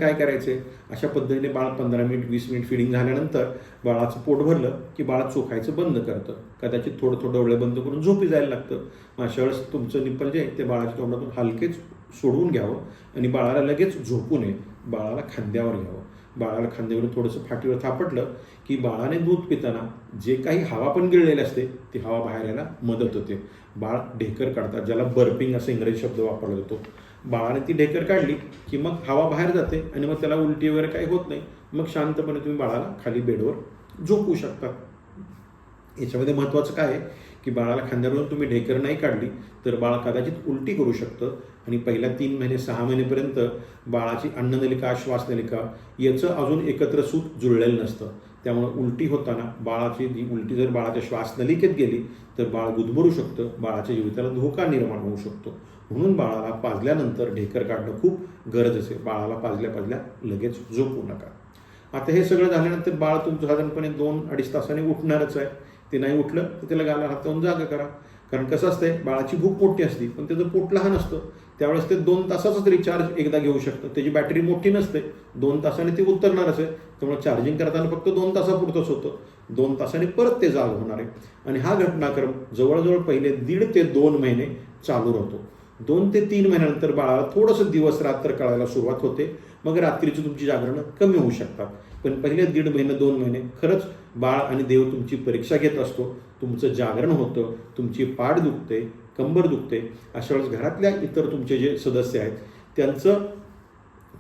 काय करायचे, अशा पद्धतीने बाळ 15 मिनिट 20 मिनिट फिडिंग झाल्यानंतर बाळाचं पोट भरलं की बाळ चोखायचं बंद करतं. कदाचित थोडं थोडं डोळे बंद करून झोपी जायला लागतं. मग अशा वेळेस तुमचं निप्पल जे आहे ते बाळाच्या तोंडातून हलकेच सोडवून घ्यावं आणि बाळाला लगेच झोपू नये. बाळाला खांद्यावर घ्यावं. बाळाला खांद्यावरून थोडंसं फाटीवर थापटलं की बाळाने दूध पिताना जे काही हवा पण गिळलेली असते ती हवा बाहेर यायला मदत होते. बाळ ढेकर काढतात, ज्याला बर्पिंग असा इंग्रजी शब्द वापरला जातो. बाळाने ती ढेकर काढली की मग हवा बाहेर जाते आणि मग त्याला उलटी वगैरे काही होत नाही. मग शांतपणे तुम्ही बाळाला खाली बेडवर झोपवू शकता. याच्यामध्ये महत्त्वाचं काय आहे की बाळाला खांद्यावरून तुम्ही ढेकर नाही काढली तर बाळ कदाचित उलटी करू शकतं आणि पहिल्या 3 महिने 6 महिनेपर्यंत बाळाची अन्ननलिका श्वासनलिका याचं अजून एकत्र सूत जुळलेलं नसतं. त्यामुळे उलटी होताना बाळाची जी उलटी जर बाळाच्या श्वासनलिकेत गेली तर बाळ गुदमरू शकतं. बाळाच्या जीविताला धोका निर्माण होऊ शकतो. म्हणून बाळाला पाजल्यानंतर ढेकर काढणं खूप गरजेचं आहे. बाळाला पाजल्या लगेच झोपू नका. आता हे सगळं झाल्यानंतर बाळ तुमचं साधारणपणे 2-2.5 तासांनी उठणारच आहे. ते नाही उठलं तर त्याला गाला हात लावून जागा करा. कारण कसं असतंय, बाळाची भूक मोठी असते पण त्याचं पोट लहान असतं. त्यावेळेस ते 2 तासाचाच रिचार्ज एकदा घेऊ शकतं. त्याची बॅटरी मोठी नसते. 2 तासाने ती उतरणारच आहे. त्यामुळे चार्जिंग करताना फक्त 2 तासापुरतंच होतं. 2 तासाने परत ते जाग होणार आहे. आणि हा घटनाक्रम जवळजवळ पहिले 1.5 ते 2 महिने चालू राहतो. 2 ते 3 महिन्यानंतर बाळाला थोडंसं दिवस रात्र कळायला सुरुवात होते. मग रात्रीची तुमची जागरणं कमी होऊ शकतात. पण पहिले 1.5 महिने 2 महिने खरंच बाळ आणि देव तुमची परीक्षा घेत असतो. तुमचं जागरण होतं, तुमची पाठ दुखते, कंबर दुखते. अशा वेळेस घरातल्या इतर तुमचे जे सदस्य आहेत त्यांचं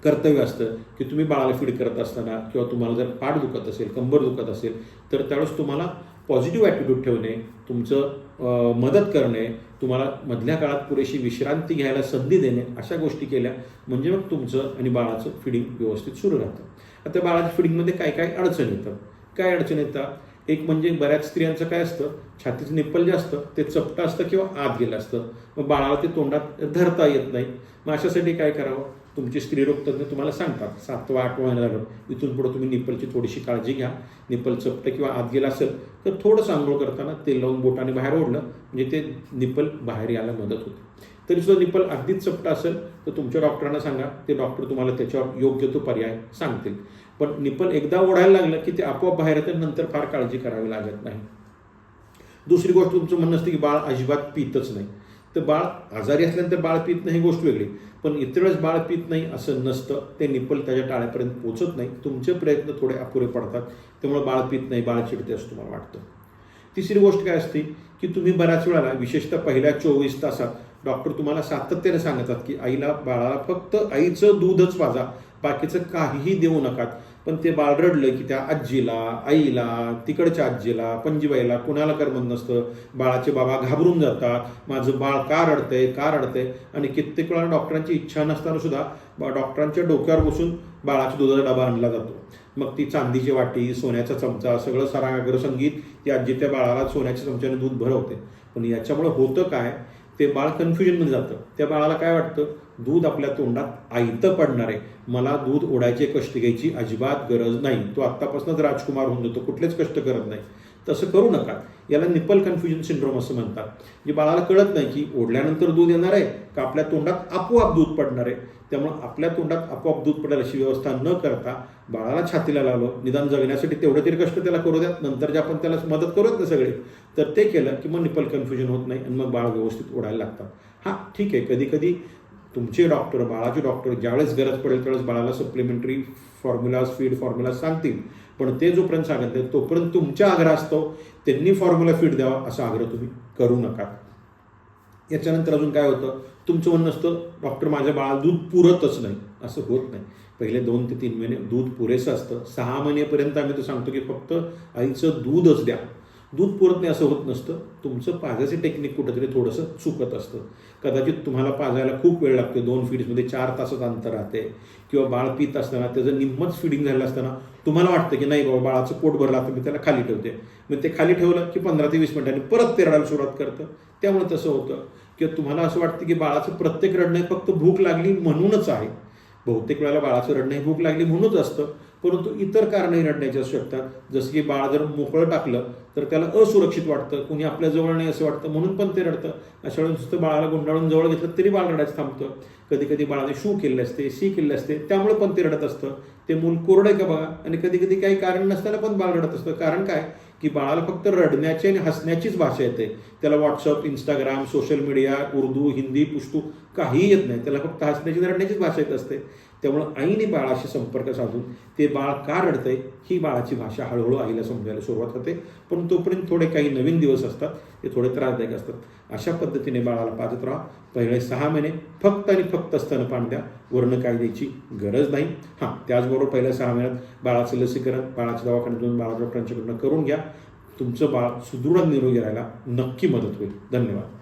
कर्तव्य असतं की तुम्ही बाळाला फीड करत असताना किंवा तुम्हाला जर पाठ दुखत असेल, कंबर दुखत असेल तर त्यावेळेस तुम्हाला पॉझिटिव्ह ॲटिट्यूड ठेवणे, तुमचं मदत करणे, तुम्हाला मधल्या काळात पुरेशी विश्रांती घ्यायला संधी देणे, अशा गोष्टी केल्या म्हणजे मग तुमचं आणि बाळाचं फिडिंग व्यवस्थित सुरू राहतं. आता बाळाच्या फिडिंगमध्ये काय काय अडचण येतात. काय अडचण येतात, एक म्हणजे बऱ्याच स्त्रियांचं काय असतं, छातीचं निप्पल जे असतं ते चपटं असतं किंवा आत गेलं असतं. मग बाळाला ते तोंडात धरता येत नाही. मग अशासाठी काय करावं, तुमचे स्त्रीरोग तज्ज्ञ तुम्हाला सांगतात 7वा-8वा महिना झालं इथून पुढे तुम्ही निप्पलची थोडीशी काळजी घ्या. निप्पल चपटं किंवा आत गेलं असेल तर थोडंसं आंघोळ करताना तेल लावून बोटाने बाहेर ओढलं म्हणजे ते निप्पल बाहेर यायला मदत होते. तरी सुद्धा निप्पल अगदीच चपटं असेल तर तुमच्या डॉक्टरांना सांगा. ते डॉक्टर तुम्हाला त्याच्यावर योग्य तो पर्याय सांगतील. पण निप्पल एकदा ओढायला लागलं की ते आपोआप बाहेर येतं, नंतर फार काळजी करावी लागत नाही. दुसरी गोष्ट तुमचं म्हणणं असतं की बाळ अजिबात पितच नाही. तर बाळ आजारी असल्यानंतर बाळ पित नाही ही गोष्ट वेगळी, पण इतर वेळेस बाळ पित नाही असं नसतं. ते निप्पल त्याच्या टाळ्यापर्यंत पोचत नाही. तुमचे प्रयत्न थोडे अपुरे पडतात. त्यामुळे बाळ पित नाही, बाळ चिडते असं तुम्हाला वाटतं. तिसरी गोष्ट काय असते की तुम्ही बऱ्याच वेळेला विशेषतः पहिल्या 24 तासात डॉक्टर तुम्हाला सातत्याने सांगतात की बाळाला फक्त आईचं दूधच पाजा, बाकीचं काहीही देऊ नका. पण ते बाळ रडलं की त्या आजीला, आईला, तिकडच्या आजीला, पणजीबाईला कुणाला करमत नसतं. बाळाचे बाबा घाबरून जातात, माझं बाळ का रडतंय आणि कित्येक वेळा डॉक्टरांची इच्छा नसताना सुद्धा डॉक्टरांच्या डोक्यावर बसून बाळाच्या दुधाचा डबा आणला जातो. मग ती चांदीची वाटी, सोन्याचा चमचा, सगळं सारंग संगीत ती आजी त्या बाळाला सोन्याच्या चमच्याने दूध भरवते. पण याच्यामुळे होतं काय, ते बाळ कन्फ्युजनमध्ये जातं. त्या बाळाला काय वाटतं, दूध आपल्या तोंडात आयतं पडणार आहे, मला दूध ओढायचे कष्ट घ्यायची अजिबात गरज नाही, तो आत्तापासूनच राजकुमार होऊन जातो, कुठलेच कष्ट करत नाही. तसं करू नका. याला निप्पल कन्फ्युजन सिंड्रोम असं म्हणतात. जे बाळाला कळत नाही की ओढल्यानंतर दूध येणार आहे का आपल्या तोंडात आपोआप दूध पडणार आहे. त्यामुळे आपल्या तोंडात आपोआप दूध पडेल अशी व्यवस्था न करता बाळाला छातीला लावलं, निदान जगण्यासाठी तेवढे तरी कष्ट त्याला करू द्यात, नंतर जे आपण त्याला मदत करूयात ना सगळे, तर ते केलं की मग निप्पल कन्फ्युजन होत नाही आणि मग बाळ व्यवस्थित ओढायला लागतात. हां ठीक आहे, कधी कधी तुमचे डॉक्टर, बाळाचे डॉक्टर ज्यावेळेस गरज पडेल त्यावेळेस बाळाला सप्लिमेंटरी फीड फॉर्म्युला सांगतील. पण ते जोपर्यंत सांगत नाही तोपर्यंत तुमच्या आग्रहास्तव त्यांनी फॉर्म्युला फीड द्यावा असा आग्रह तुम्ही करू नका. याच्यानंतर अजून काय होतं, तुमचं म्हणणं असतं डॉक्टर माझ्या बाळाला दूध पुरतच नाही. असं होत नाही. पहिले 2 ते 3 महिने दूध पुरेसं असतं. 6 महिनेपर्यंत आम्ही तर सांगतो की फक्त आईचं दूधच द्या. दूध पुरत नाही असं होत नसतं. तुमचं पाजायचं टेक्निक कुठंतरी थोडंसं चुकत असतं. कदाचित तुम्हाला पाजायला खूप वेळ लागतो. 2 फीड्समध्ये 4 तासाचं अंतर राहते किंवा बाळ पित असताना त्याचं निम्मच फिडिंग झालं असताना तुम्हाला वाटतं की नाही बाबा बाळाचं पोट भरलं आता मी त्याला खाली ठेवते. मग ते खाली ठेवलं की 15 ते 20 मिनिटांनी परत ते रडायला सुरुवात करतं. त्यामुळे तसं होतं किंवा तुम्हाला असं वाटतं की बाळाचं प्रत्येक रडणं फक्त भूक लागली म्हणूनच आहे. बहुतेक वेळेला बाळाचं रडणं ही भूक लागली म्हणूनच असतं, परंतु इतर कारणंही रडण्याची असू शकतात. जसं की बाळ जर मोकळं टाकलं तर त्याला असुरक्षित वाटतं, कुणी आपल्या जवळ नाही असं वाटतं म्हणून पण ते रडतं. अशा वेळेस नुसतं बाळाला गुंडाळून जवळ घेतलं तरी बाळ रडायचं थांबतं. कधी कधी बाळाने शू केले असते, सी केले असते, त्यामुळे पण ते रडत असतं. ते मूल कोरडं आहे का बघा. आणि कधी कधी काही कारण नसताना पण बाळ रडत असतं. कारण काय की बाळाला फक्त रडण्याची आणि हसण्याचीच भाषा येते. त्याला WhatsApp, Instagram, social media, Urdu, Hindi, Pashto काहीही येत नाही. त्याला फक्त हसण्याची आणि रडण्याचीच भाषा येत असते. त्यामुळं आईने बाळाशी संपर्क साधून ते बाळ का रडतंय ही बाळाची भाषा हळूहळू आईला समजायला सुरुवात होते. पण तोपर्यंत थोडे काही नवीन दिवस असतात, ते थोडे त्रासदायक असतात. अशा पद्धतीने बाळाला पाजत राहा. पहिले 6 महिने फक्त आणि फक्त स्तनपान द्या, वर्ण काय द्यायची गरज नाही. हां, त्याचबरोबर पहिल्या 6 महिन्यात बाळाचं लसीकरण बाळाच्या दवाखान्यात जाऊन बाळा डॉक्टरांच्याकडून करून घ्या. तुमचं बाळ सुदृढ निरोगी राहायला नक्की मदत होईल. धन्यवाद.